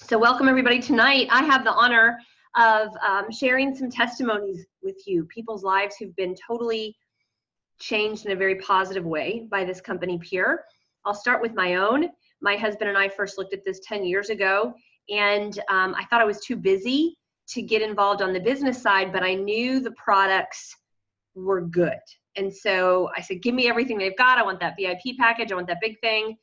So welcome everybody. Tonight I have the honor of sharing some testimonies with you, people's lives who've been totally changed in a very positive way by this company, Pure. I'll start with my own. My husband and I first looked at this 10 years ago, and I thought I was too busy to get involved on the business side, but I knew the products were good. And so I said, give me everything they've got. I want that VIP package. I want that big thing.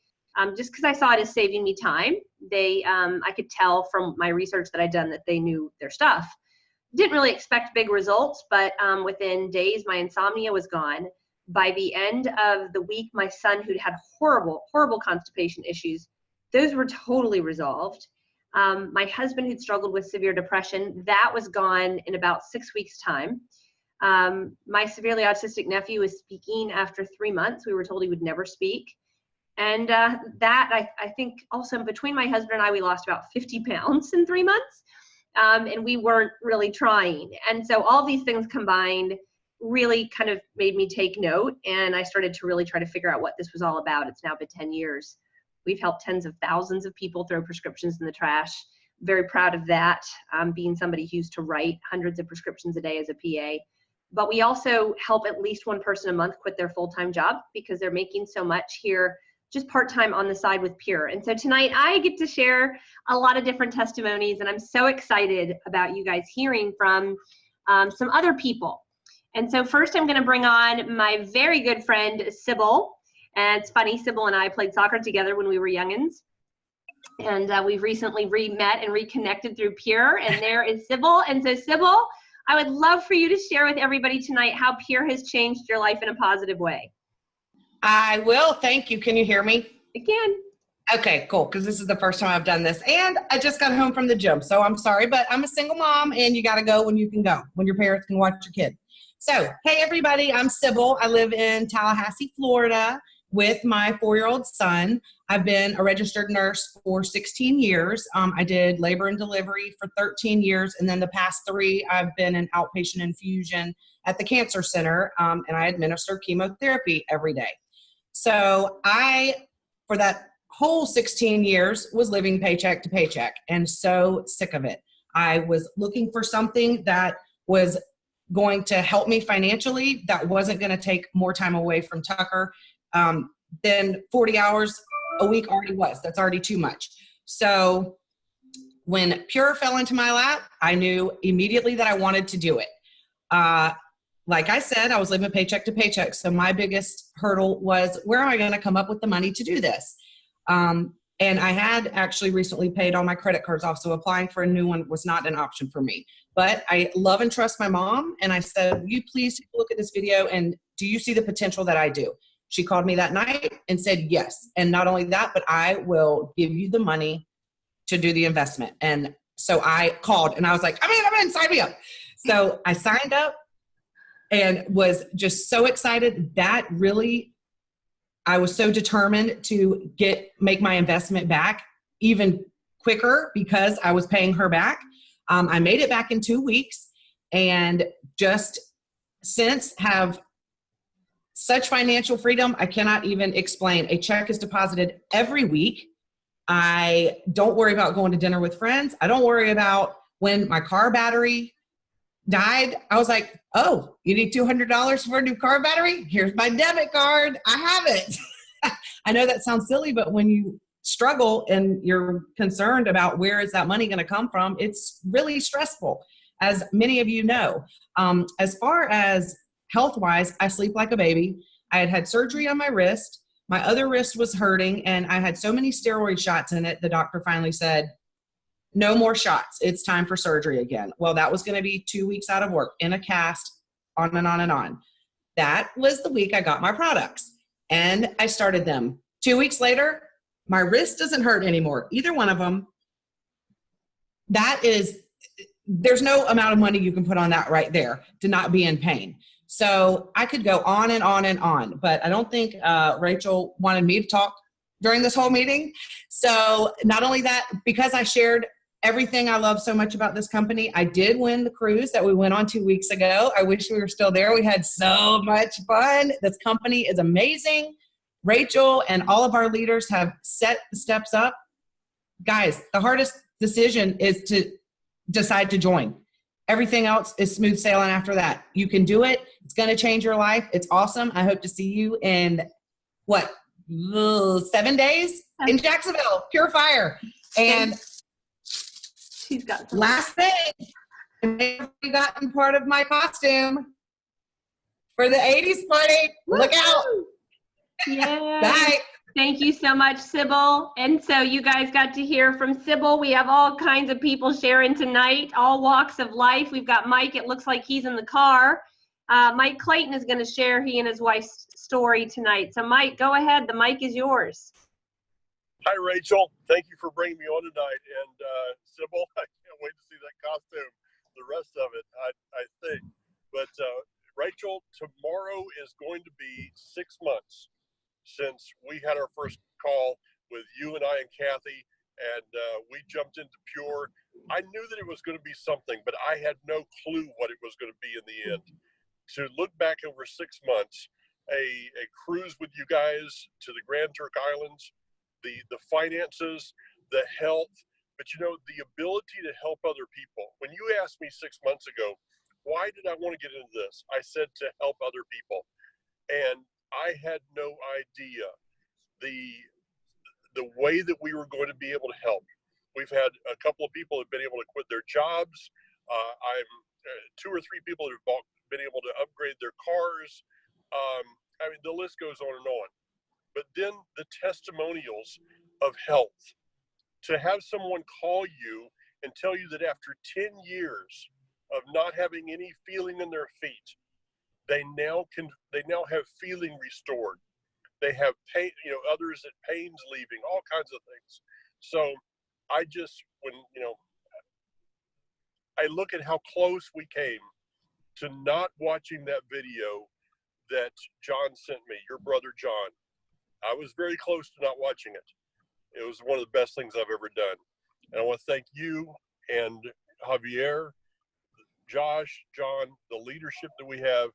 Just because I saw it as saving me time. I could tell from my research that I'd done that they knew their stuff. Didn't really expect big results, but within days, my insomnia was gone. By the end of the week, my son, who'd had horrible, horrible constipation issues, those were totally resolved. My husband, who'd struggled with severe depression, that was gone in about 6 weeks' time. My severely autistic nephew was speaking after 3 months. We were told he would never speak. And I think also between my husband and I, we lost about 50 pounds in 3 months. And we weren't really trying. And so all these things combined really kind of made me take note. And I started to really try to figure out what this was all about. It's now been 10 years. We've helped tens of thousands of people throw prescriptions in the trash. Very proud of that, being somebody who used to write hundreds of prescriptions a day as a PA. But we also help at least one person a month quit their full-time job because they're making so much here just part-time on the side with Pure. And so tonight I get to share a lot of different testimonies, and I'm so excited about you guys hearing from some other people. And so first I'm gonna bring on my very good friend, Sybil. And it's funny, Sybil and I played soccer together when we were youngins. And we've recently re-met and reconnected through Pure, and there is Sybil. And so Sybil, I would love for you to share with everybody tonight how Pure has changed your life in a positive way. I will. Thank you. Can you hear me? I can. Okay, cool. Because this is the first time I've done this. And I just got home from the gym. So I'm sorry, but I'm a single mom and you got to go when you can go, when your parents can watch your kid. So, hey, everybody. I'm Sybil. I live in Tallahassee, Florida with my 4-year-old son. I've been a registered nurse for 16 years. I did labor and delivery for 13 years. And then the past 3, I've been an outpatient infusion at the cancer center. And I administer chemotherapy every day. So for that whole 16 years, was living paycheck to paycheck and so sick of it. I was looking for something that was going to help me financially, that wasn't going to take more time away from Tucker than 40 hours a week already was. That's already too much. So when Pure fell into my lap, I knew immediately that I wanted to do it. Like I said, I was living paycheck to paycheck. So my biggest hurdle was, where am I going to come up with the money to do this? And I had actually recently paid all my credit cards off. So applying for a new one was not an option for me. But I love and trust my mom. And I said, will you please take a look at this video? And do you see the potential that I do? She called me that night and said, yes. And not only that, but I will give you the money to do the investment. And so I called and I was like, I'm in, sign me up. So I signed up. And was just so excited that really, I was so determined to make my investment back even quicker because I was paying her back. I made it back in 2 weeks and just since have such financial freedom, I cannot even explain. A check is deposited every week. I don't worry about going to dinner with friends. I don't worry about when my car battery died. I was like, oh, you need $200 for a new car battery? Here's my debit card. I have it. I know that sounds silly, but when you struggle and you're concerned about where is that money going to come from, it's really stressful, as many of you know. As far as health-wise, I sleep like a baby. I had surgery on my wrist. My other wrist was hurting, and I had so many steroid shots in it, the doctor finally said, no more shots. It's time for surgery again. Well, that was going to be 2 weeks out of work in a cast, on and on and on. That was the week I got my products and I started them. 2 weeks later, my wrist doesn't hurt anymore. Either one of them. There's no amount of money you can put on that right there to not be in pain. So I could go on and on and on, but I don't think Rachel wanted me to talk during this whole meeting. So not only that, because I shared everything I love so much about this company, I did win the cruise that we went on 2 weeks ago. I wish we were still there. We had so much fun. This company is amazing. Rachel and all of our leaders have set the steps up. Guys, the hardest decision is to decide to join. Everything else is smooth sailing after that. You can do it. It's going to change your life. It's awesome. I hope to see you in 7 days in Jacksonville, Pure Fire. And she's got some. Last thing, I've gotten part of my costume for the 80s party. Look out. Yeah. Bye. Thank you so much, Sybil. And so you guys got to hear from Sybil. We have all kinds of people sharing tonight, all walks of life. We've got Mike. It looks like he's in the car. Mike Clayton is going to share he and his wife's story tonight. So Mike, go ahead. The mic is yours. Hi, Rachel. Thank you for bringing me on tonight. And Sybil, I can't wait to see that costume, the rest of it, I think. But Rachel, tomorrow is going to be 6 months since we had our first call with you and I and Kathy, and we jumped into Pure. I knew that it was going to be something, but I had no clue what it was going to be in the end. To look back over 6 months, a cruise with you guys to the Grand Turk Islands, the finances, the health, but you know, the ability to help other people. When you asked me 6 months ago, why did I want to get into this? I said to help other people. And I had no idea the way that we were going to be able to help. We've had a couple of people have been able to quit their jobs. I'm 2 or 3 people that have been able to upgrade their cars. I mean, the list goes on and on. But then the testimonials of health, to have someone call you and tell you that after 10 years of not having any feeling in their feet, they now have feeling restored. They have pain, you know, others that pain's leaving, all kinds of things. So I just, I look at how close we came to not watching that video that John sent me, your brother John. I was very close to not watching it. It was one of the best things I've ever done. And I want to thank you and Javier, Josh, John, the leadership that we have.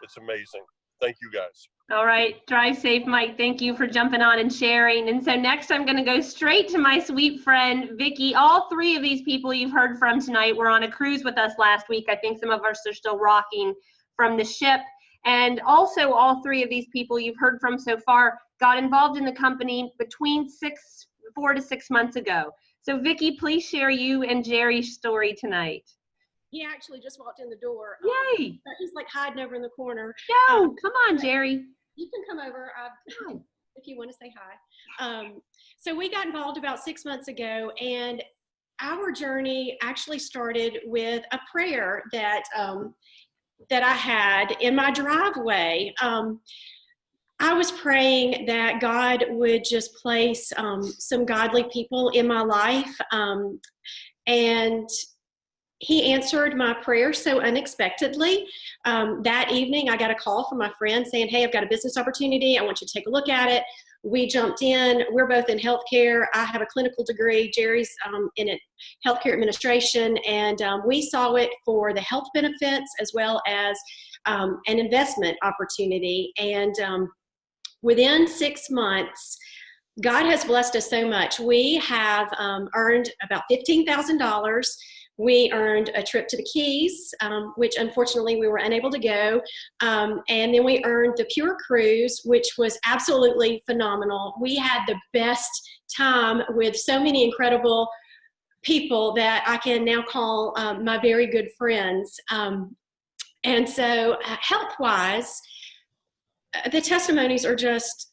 It's amazing. Thank you, guys. All right. Drive safe, Mike. Thank you for jumping on and sharing. And so next I'm going to go straight to my sweet friend, Vicki. All 3 of these people you've heard from tonight were on a cruise with us last week. I think some of us are still rocking from the ship. And also all 3 of these people you've heard from so far got involved in the company between 4 to 6 months ago. So Vicki, please share you and Jerry's story tonight. He actually just walked in the door. Yay! But he's like hiding over in the corner. Yo, come on, Jerry. You can come over if you want to say hi. So we got involved about 6 months ago, and our journey actually started with a prayer that I had in my driveway. I was praying that God would just place some godly people in my life, and He answered my prayer so unexpectedly. That evening, I got a call from my friend saying, hey, I've got a business opportunity. I want you to take a look at it. We jumped in. We're both in healthcare. I have a clinical degree. Jerry's in healthcare administration. And we saw it for the health benefits as well as an investment opportunity. And within 6 months, God has blessed us so much. We have earned about $15,000. We earned a trip to the Keys, which unfortunately we were unable to go. And then we earned the Pure Cruise, which was absolutely phenomenal. We had the best time with so many incredible people that I can now call my very good friends. And so health-wise, the testimonies are just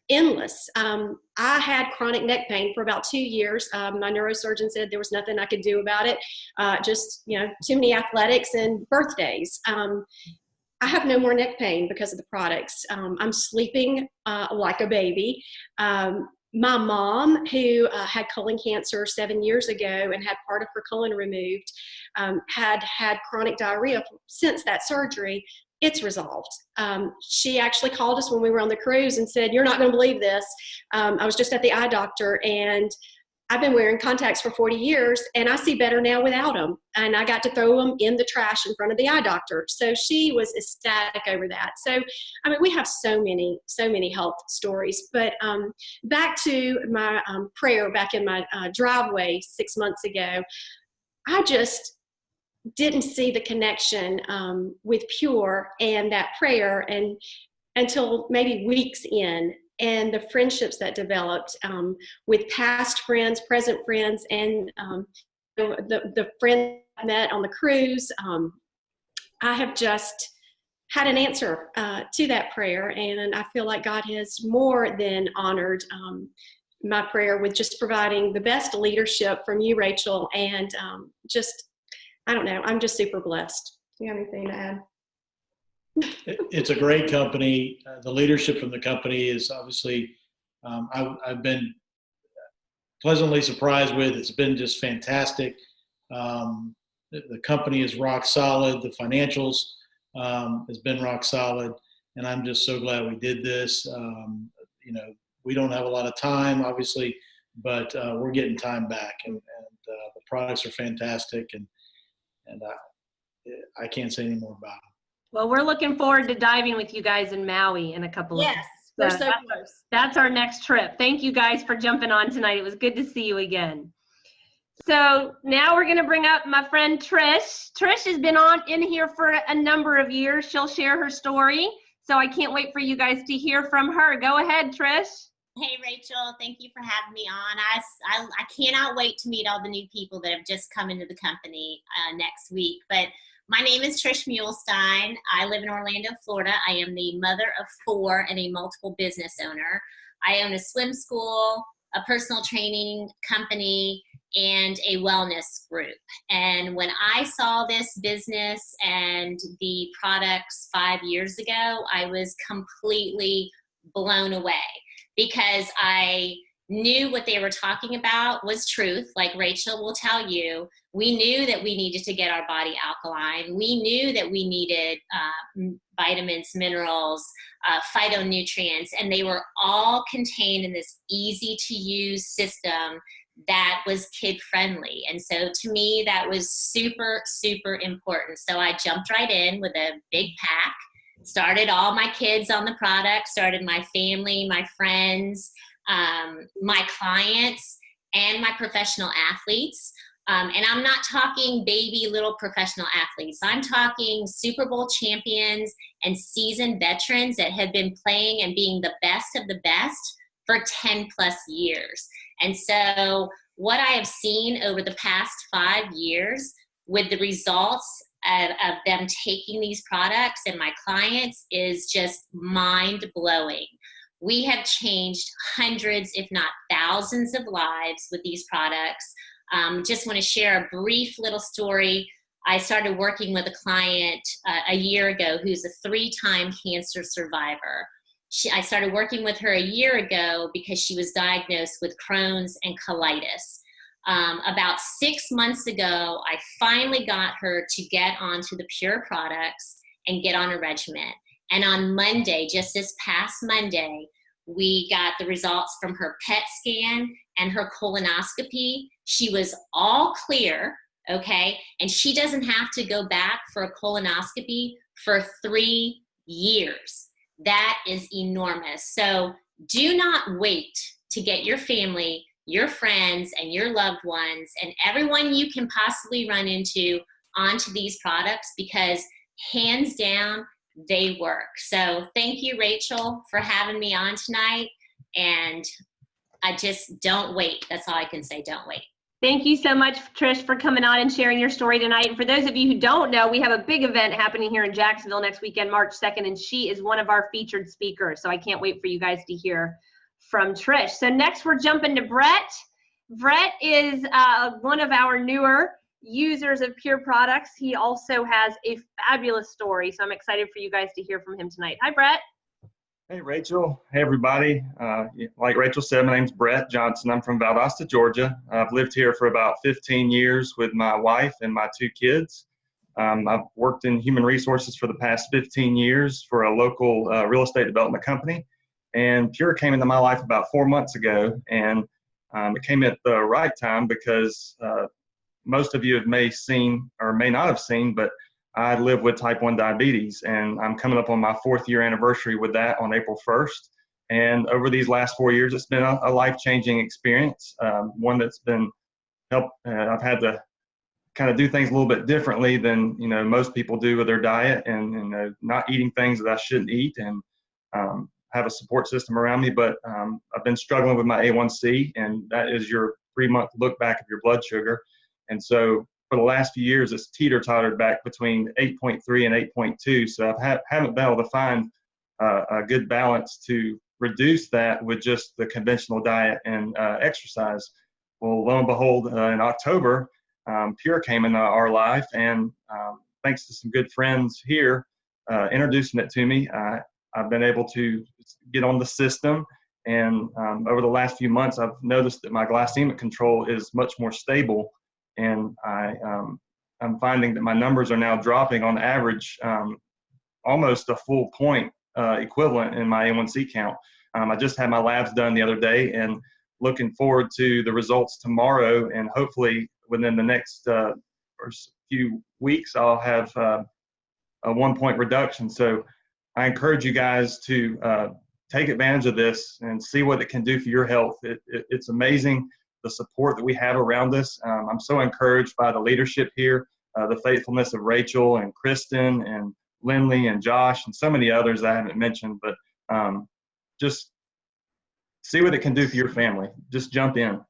endless. I had chronic neck pain for about 2 years. My neurosurgeon said there was nothing I could do about it. Just, too many athletics and birthdays. I have no more neck pain because of the products. I'm sleeping like a baby. My mom, who had colon cancer 7 years ago and had part of her colon removed, had had chronic diarrhea since that surgery. It's resolved. She actually called us when we were on the cruise and said, you're not going to believe this. I was just at the eye doctor, and I've been wearing contacts for 40 years and I see better now without them. And I got to throw them in the trash in front of the eye doctor. So she was ecstatic over that. So, I mean, we have so many health stories. But back to my prayer back in my driveway 6 months ago, I just didn't see the connection with Pure and that prayer and until maybe weeks in. And the friendships that developed with past friends, present friends, and the friends I met on the cruise, I have just had an answer to that prayer. And I feel like God has more than honored my prayer with just providing the best leadership from you, Rachel. And I don't know, I'm just super blessed. Do you have anything to add? It's a great company. The leadership from the company is obviously, I've been pleasantly surprised with. It's been just fantastic. The company is rock solid. The financials has been rock solid. And I'm just so glad we did this. We don't have a lot of time, obviously, but we're getting time back. And the products are fantastic. And I can't say any more about them. Well, we're looking forward to diving with you guys in Maui in a couple of weeks. We're so close. That's our next trip. Thank you guys for jumping on tonight. It was good to see you again. So now we're going to bring up my friend Trish. Trish has been in here for a number of years. She'll share her story. So I can't wait for you guys to hear from her. Go ahead, Trish. Hey, Rachel. Thank you for having me on. I cannot wait to meet all the new people that have just come into the company next week. But my name is Trish Muehlstein. I live in Orlando, Florida. I am the mother of 4 and a multiple business owner. I own a swim school, a personal training company, and a wellness group. And when I saw this business and the products 5 years ago, I was completely blown away because I knew what they were talking about was truth. Like Rachel will tell you, we knew that we needed to get our body alkaline. We knew that we needed vitamins, minerals, phytonutrients, and they were all contained in this easy to use system that was kid friendly. And so to me, that was super, super important. So I jumped right in with a big pack, started all my kids on the product, started my family, my friends, my clients, and my professional athletes. And I'm not talking baby little professional athletes. I'm talking Super Bowl champions and seasoned veterans that have been playing and being the best of the best for 10 plus years. And so what I have seen over the past 5 years with the results of them taking these products and my clients is just mind blowing. We have changed hundreds, if not thousands of lives with these products. Just want to share a brief little story. I started working with a client a year ago who's a 3-time cancer survivor. I started working with her a year ago because she was diagnosed with Crohn's and colitis. About 6 months ago, I finally got her to get onto the Pure products and get on a regimen. And on Monday, just this past Monday, we got the results from her PET scan and her colonoscopy. She was all clear, okay? And she doesn't have to go back for a colonoscopy for 3 years. That is enormous. So do not wait to get your family, your friends, and your loved ones, and everyone you can possibly run into onto these products because hands down, they work. So thank you, Rachel, for having me on tonight. And I just don't wait. That's all I can say. Don't wait. Thank you so much, Trish, for coming on and sharing your story tonight. And for those of you who don't know, we have a big event happening here in Jacksonville next weekend, March 2nd, and she is one of our featured speakers. So I can't wait for you guys to hear from Trish. So next we're jumping to Brett. Brett is one of our newer users of Pure products. He also has a fabulous story. So I'm excited for you guys to hear from him tonight. Hi, Brett. Hey, Rachel. Hey, everybody. Like Rachel said, my name's Brett Johnson. I'm from Valdosta, Georgia. I've lived here for about 15 years with my wife and my 2 kids. I've worked in human resources for the past 15 years for a local real estate development company. And Pure came into my life about 4 months ago. And It came at the right time because most of you may seen or may not have seen, but I live with type 1 diabetes, and I'm coming up on my 4th year anniversary with that on April 1st. And over these last 4 years, it's been a life-changing experience, one that's been I've had to kind of do things a little bit differently than most people do with their diet, and not eating things that I shouldn't eat, and have a support system around me. But I've been struggling with my A1C, and that is your 3-month look back of your blood sugar. And so for the last few years, it's teeter-tottered back between 8.3 and 8.2. So I haven't been able to find a good balance to reduce that with just the conventional diet and exercise. Well, lo and behold, in October, Pure came into our life, and thanks to some good friends here introducing it to me, I've been able to get on the system. And over the last few months, I've noticed that my glycemic control is much more stable, and I'm finding that my numbers are now dropping on average almost a full point equivalent in my A1C count. I just had my labs done the other day, and looking forward to the results tomorrow, and hopefully within the next few weeks I'll have a 1-point reduction. So I encourage you guys to take advantage of this and see what it can do for your health. It's amazing the support that we have around us. I'm so encouraged by the leadership here, the faithfulness of Rachel and Kristen and Lindley and Josh and so many others I haven't mentioned, but just see what it can do for your family. Just jump in.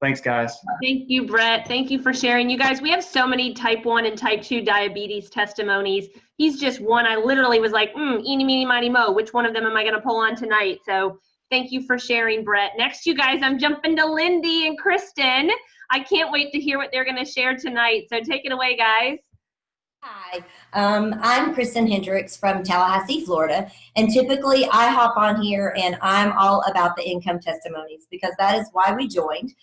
Thanks, guys. Thank you, Brett. Thank you for sharing. You guys, we have so many type 1 and type 2 diabetes testimonies. He's just one. I literally was like, eeny, meeny, miny, mo. Which one of them am I going to pull on tonight? So thank you for sharing, Brett. Next, you guys, I'm jumping to Lindy and Kristen. I can't wait to hear what they're going to share tonight. So take it away, guys. Hi, I'm Kristen Hendricks from Tallahassee, Florida, and typically I hop on here and I'm all about the income testimonies because that is why we joined.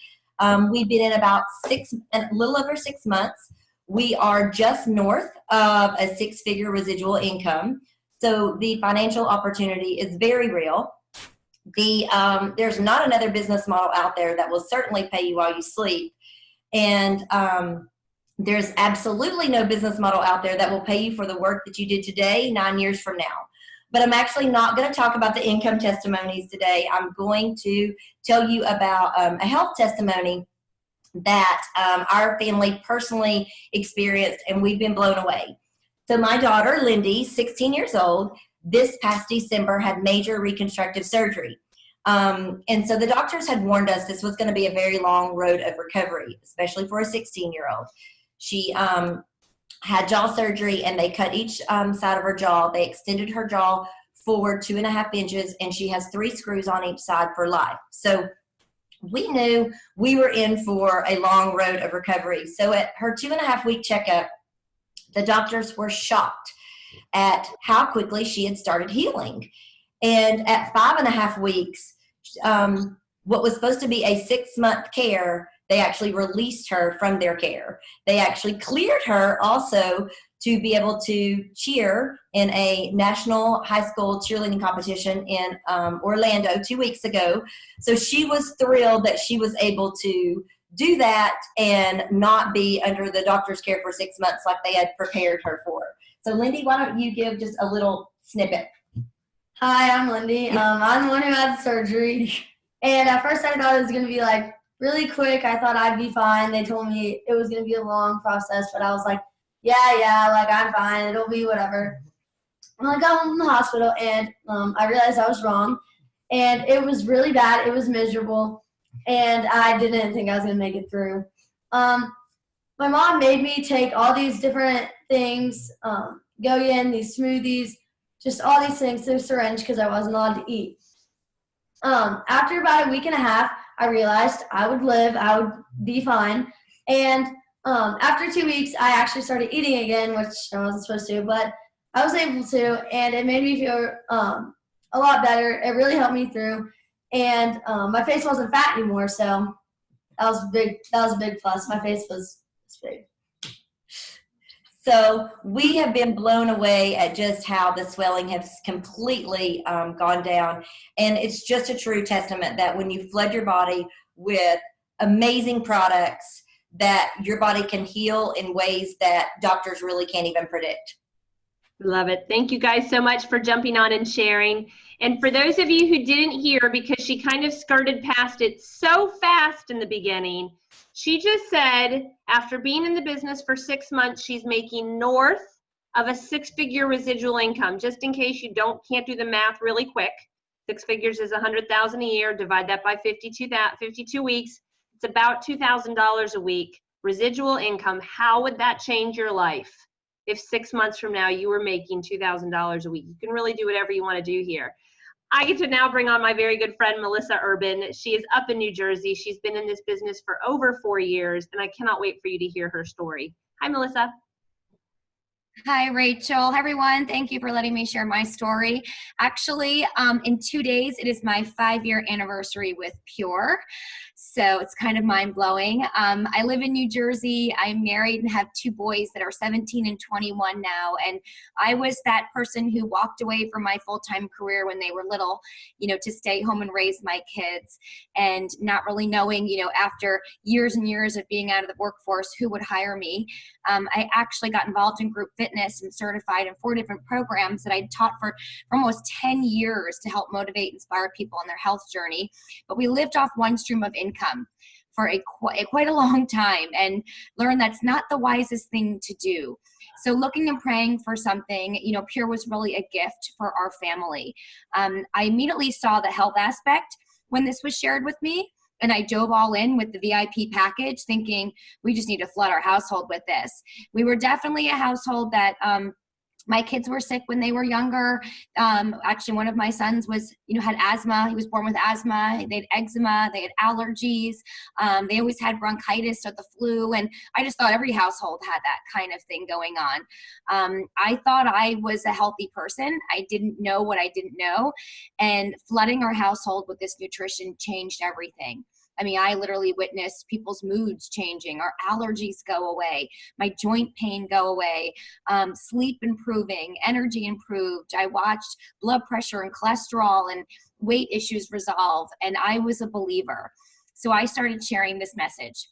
We've been in about a little over 6 months. We are just north of a 6-figure residual income, so the financial opportunity is very real. There's not another business model out there that will certainly pay you while you sleep, and there's absolutely no business model out there that will pay you for the work that you did today 9 years from now. But I'm actually not going to talk about the income testimonies today. I'm going to tell you about a health testimony that our family personally experienced, and we've been blown away. So my daughter, Lindy, 16 years old, this past December had major reconstructive surgery. And so the doctors had warned us this was going to be a very long road of recovery, especially for a 16-year-old. She had jaw surgery, and they cut each side of her jaw. They extended her jaw forward 2.5 inches, and she has 3 screws on each side for life. So we knew we were in for a long road of recovery. So at her 2.5-week checkup, the doctors were shocked at how quickly she had started healing. And at 5.5 weeks, what was supposed to be a 6-month care, they actually released her from their care. They actually cleared her also to be able to cheer in a national high school cheerleading competition in Orlando 2 weeks ago. So she was thrilled that she was able to do that and not be under the doctor's care for 6 months like they had prepared her for. So Lindy, why don't you give just a little snippet? Hi, I'm Lindy. I'm the one who had surgery. And at first I thought it was going to be like really quick. I thought I'd be fine. They told me it was going to be a long process, but I was like, yeah, like I'm fine. It'll be whatever. And I got home from the hospital, and I realized I was wrong. And it was really bad. It was miserable. And I didn't think I was going to make it through. My mom made me take all these different things, Goyen, these smoothies, just all these things through a syringe because I wasn't allowed to eat. After about a week and a half, I realized I would live, I would be fine. And after 2 weeks, I actually started eating again, which I wasn't supposed to, but I was able to, and it made me feel a lot better. It really helped me through. And my face wasn't fat anymore, so that was big. That was a big plus. My face was big. So we have been blown away at just how the swelling has completely gone down. And it's just a true testament that when you flood your body with amazing products that your body can heal in ways that doctors really can't even predict. Love it. Thank you guys so much for jumping on and sharing. And for those of you who didn't hear, because she kind of skirted past it so fast in the beginning, she just said after being in the business for 6 months, she's making north of a 6-figure residual income. Just in case you can't do the math really quick, 6 figures is $100,000 a year. Divide that by 52 weeks. It's about $2,000 a week residual income. How would that change your life if 6 months from now you were making $2,000 a week? You can really do whatever you want to do here. I get to now bring on my very good friend, Melissa Urban. She is up in New Jersey. She's been in this business for over 4 years, and I cannot wait for you to hear her story. Hi, Melissa. Hi, Rachel. Hi, everyone. Thank you for letting me share my story. Actually, in 2 days, it is my 5-year anniversary with Pure. So it's kind of mind-blowing. I live in New Jersey. I'm married and have 2 boys that are 17 and 21 now. And I was that person who walked away from my full-time career when they were little, to stay home and raise my kids, and not really knowing, after years and years of being out of the workforce, who would hire me. I actually got involved in group fitness and certified in 4 different programs that I taught for almost 10 years to help motivate, inspire people on their health journey. But we lived off one stream of income for quite a long time, and learned that's not the wisest thing to do. So looking and praying for something, Pure was really a gift for our family. I immediately saw the health aspect when this was shared with me, and I dove all in with the VIP package, thinking we just need to flood our household with this. We were definitely a household that my kids were sick when they were younger. Actually, one of my sons had asthma. He was born with asthma. They had eczema. They had allergies. They always had bronchitis or the flu. And I just thought every household had that kind of thing going on. I thought I was a healthy person. I didn't know what I didn't know. And flooding our household with this nutrition changed everything. I mean, I literally witnessed people's moods changing, our allergies go away, my joint pain go away, sleep improving, energy improved. I watched blood pressure and cholesterol and weight issues resolve, and I was a believer. So I started sharing this message,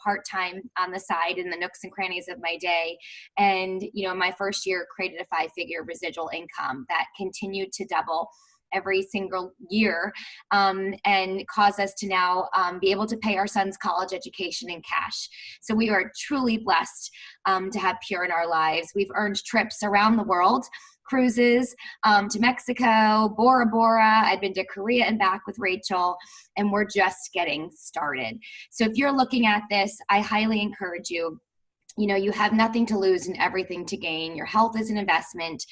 part-time on the side in the nooks and crannies of my day. And, my first year created a 5-figure residual income that continued to double every single year, and cause us to now be able to pay our son's college education in cash. So we are truly blessed to have Pure in our lives. We've earned trips around the world, cruises to Mexico, Bora Bora. I've been to Korea and back with Rachel, and we're just getting started. So if you're looking at this, I highly encourage you. You have nothing to lose and everything to gain. Your health is an investment.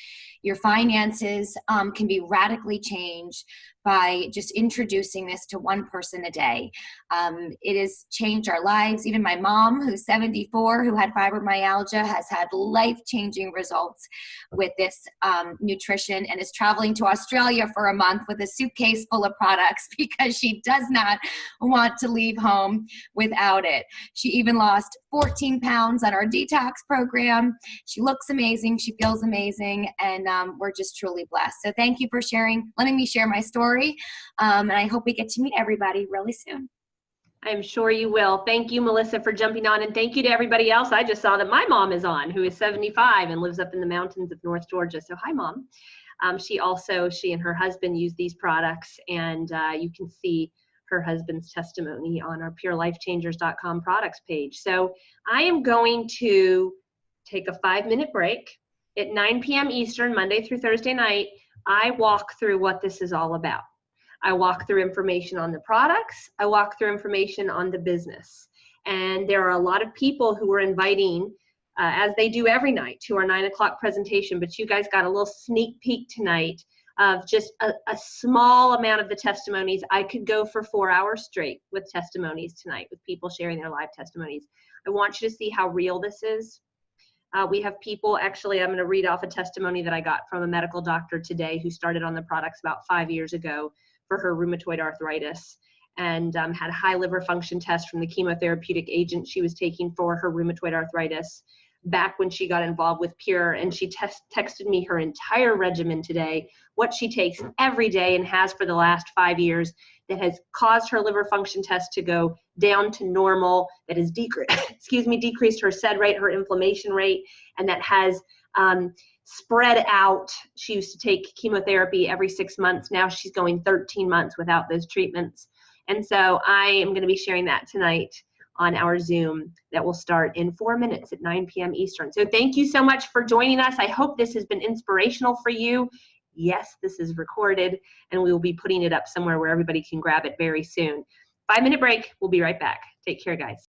Your finances can be radically changed by just introducing this to one person a day. It has changed our lives. Even my mom, who's 74, who had fibromyalgia, has had life-changing results with this nutrition, and is traveling to Australia for a month with a suitcase full of products because she does not want to leave home without it. She even lost 14 pounds on our detox program. She looks amazing. She feels amazing. And we're just truly blessed. So thank you for letting me share my story. And I hope we get to meet everybody really soon. I'm sure you will. Thank you, Melissa, for jumping on. And thank you to everybody else. I just saw that my mom is on, who is 75 and lives up in the mountains of North Georgia. So hi, Mom. She and her husband use these products, and you can see her husband's testimony on our purelifechangers.com products page. So I am going to take a 5-minute break. At 9 p.m. Eastern, Monday through Thursday night, I walk through what this is all about. I walk through information on the products. I walk through information on the business. And there are a lot of people who are inviting, as they do every night, to our 9 o'clock presentation. But you guys got a little sneak peek tonight of just a small amount of the testimonies. I could go for 4 hours straight with testimonies tonight, with people sharing their live testimonies. I want you to see how real this is. We have people, actually, I'm going to read off a testimony that I got from a medical doctor today who started on the products about 5 years ago for her rheumatoid arthritis, and had a high liver function test from the chemotherapeutic agent she was taking for her rheumatoid arthritis. back when she got involved with Pure, and she texted me her entire regimen today, what she takes every day and has for the last 5 years, that has caused her liver function test to go down to normal, that has decreased her SED rate, her inflammation rate, and that has spread out. She used to take chemotherapy every 6 months. Now she's going 13 months without those treatments. And so I am going to be sharing that tonight on our Zoom that will start in 4 minutes at 9 p.m. Eastern. So thank you so much for joining us. I hope this has been inspirational for you. Yes, this is recorded, and we will be putting it up somewhere where everybody can grab it very soon. 5-minute break. We'll be right back. Take care, guys.